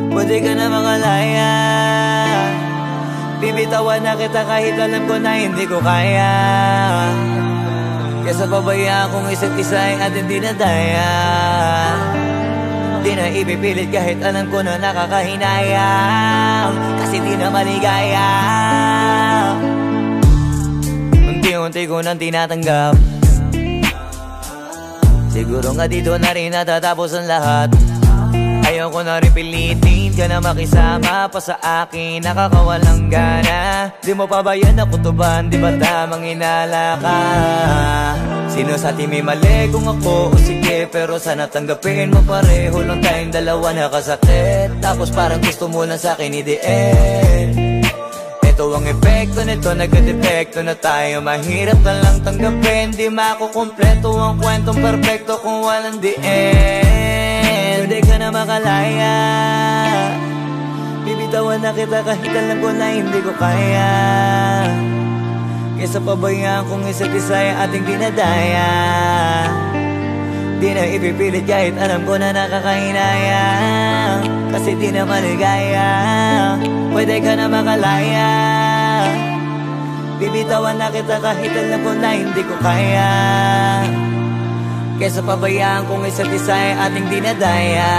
Pwede ka na makalaya, bibitawan na kita kahit alam ko na hindi ko kaya. Kesa pabayaan kung isa't isa ay ating dinadaya. Di na ipipilit kahit alam ko na nakakahinayang, kasi di na maligaya. Unti-unti ko nang tinatanggap, siguro nga dito na rin natatapos ang lahat. Ayoko na rin pilitin ka na makisama pa sa akin, nakakawalang gana. Di mo pa ba yan nakutuban, di ba tamang inala ka? Sino sa atin may mali kung ako o sige, pero sana tanggapin mo pareho lang tayong dalawa nakasakit. Tapos parang gusto mo lang sa akin i-end. Ito ang epekto nito, nagka-depekto na tayo. Mahirap na lang tanggapin, di makukumpleto ang kwentong perfecto kung walang the end. Pwede ka na makalaya, bibitawan na kita kahit alam ko na hindi ko kaya. Kesa pabayaan kung isa't isa ay ating dinadaya. Di na ipipilit kahit alam ko na nakakahinayang, kasi di na maligaya. Pwede ka na makalaya, bibitawan na kita kahit alam ko na hindi ko kaya. Kesa pabayaan kung isa't isa ay ating dinadaya.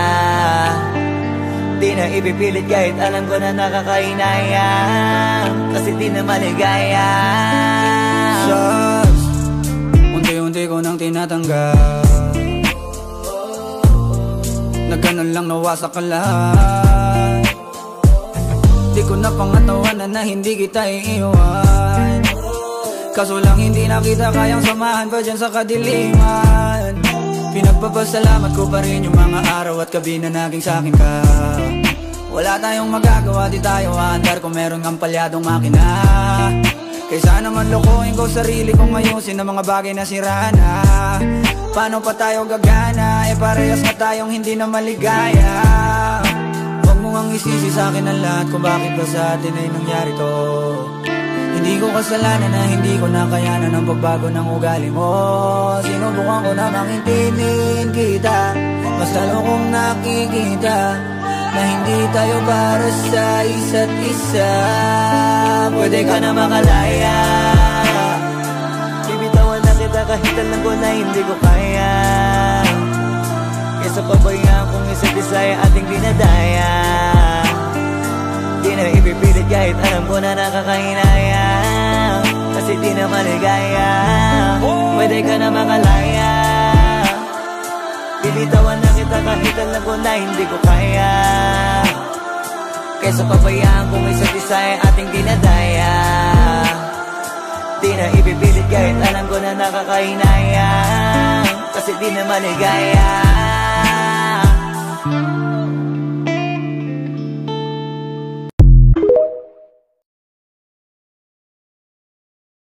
Di na ipipilit kahit alam ko na nakakahinayang, kasi di na maligaya. Sus, unti-unti ko nang tinatanggap, na ganun lang nawasak ka lahat. Di ko na pangatawanan na hindi kita iiwan, kaso lang hindi na kita kayang samahan pa dyan sa kadiliman. Pinagpapasalamat ko pa rin yung mga araw at gabi na naging sa'kin ka. Wala tayong magagawa, di tayo aandar kung meron kang palyadong makina. Kaysa naman lokohin ko sarili kong ayusin ang mga bagay na sira na. Paano pa tayo gagana, parehas na tayong hindi na maligaya. Huwag mo ngang isisi sa'kin ang lahat kung bakit ba sa atin ay nangyari to. Hindi ko kasalanan na hindi ko nakayanan ang pagbago ng ugali mo. Sinubukan ko na makintindihin kita, mas lalo kong nakikita na hindi tayo para sa isa't isa. Pwede ka na makalaya, bibitawan na kita kahit alam ko na hindi ko kaya. Kesa pabayaan kung isa't isa ay ating dinadaya. Di na ipipilit kahit alam ko na nakakahinayang, kasi di na maligaya. Pwede ka na makalaya, bibitawan na kita kahit alam ko na hindi ko kaya. Kesa pabayaan kung isa't isa ay ating dinadaya. Di na ipipilit kahit alam ko na nakakahinayang, kasi di na maligaya.